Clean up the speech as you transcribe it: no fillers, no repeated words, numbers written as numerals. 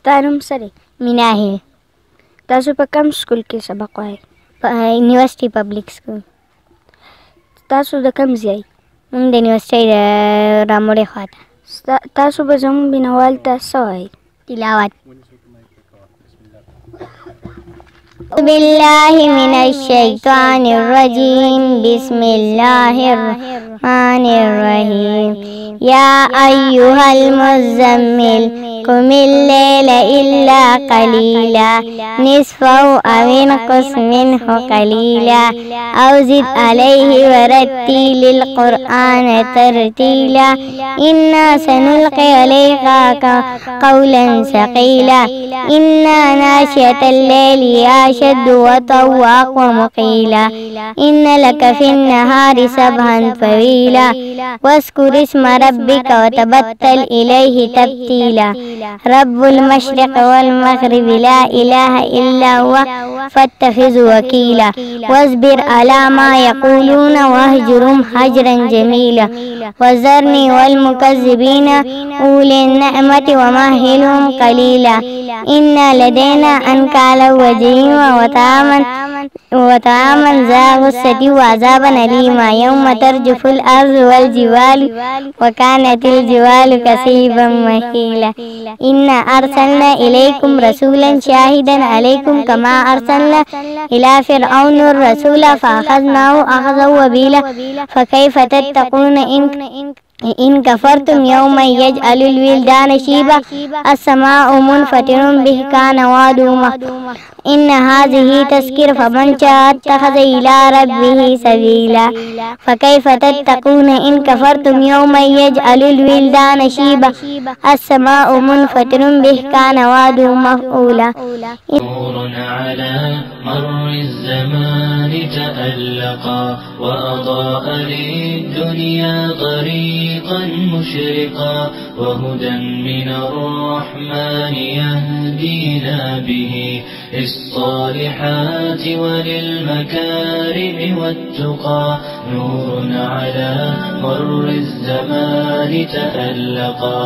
ستانم سره میناهي. تاسو په کوم سکول کې سبق وایي؟ یونیورسټي پبلک سکول. تاسو د کوم ځای؟ موږ د یونیورسټۍ د راموړې خواته. تاسو به زموږ مینوال ته څه وایي؟ تلاوت. بالله من الشيطان الرجيم. بسم الله الرحمن الرحيم. يا أيها المزمل قم الليل إلا قليلا نصفه أو انقص منه قليلا أو زد عليه ورتل القرآن ترتيلا إنا سنلقي عليك قولا ثقيلا إن ناشئة الليل أشد وطئا وأقوم قيلا إن لك في النهار سبحا طويلا واذكر اسم ربك وتبتل إليه تبتيلا رب المشرق والمغرب لا إله إلا هو فاتخذ وكيلا واصبر على ما يقولون واهجرهم هجرا جميلا وذرني والمكذبين أولي النعمة ومهلهم قليلا إن لدينا أنكالا وجحيما وطعاما ذا غصة وعذابا أليما يوم ترجف الأرض والجبال وكانت الجبال كثيبا مهيلا إنا أرسلنا إليكم رسولا شاهدا عليكم كما أرسلنا إلى فرعون الرسول فأخذناه أخذا وبيلا فكيف تتقون إن كفرتم يوما يجعل الولدان شيبا السماء منفطر به كان وعده مفعولا إن هذه تذكرة فمن شاء اتخذ إلى ربه سبيلا فكيف تتقون إن كفرتم يوما يجعل الولدان شيبا السماء منفطر به كان وعده مفعولا. نور على مر الزمان تألقا وأضاء للدنيا طريقا مشرقا وهدى من الرحمن يهدينا به للصالحات وللمكارم والتقى. نور على مر الزمان تألقا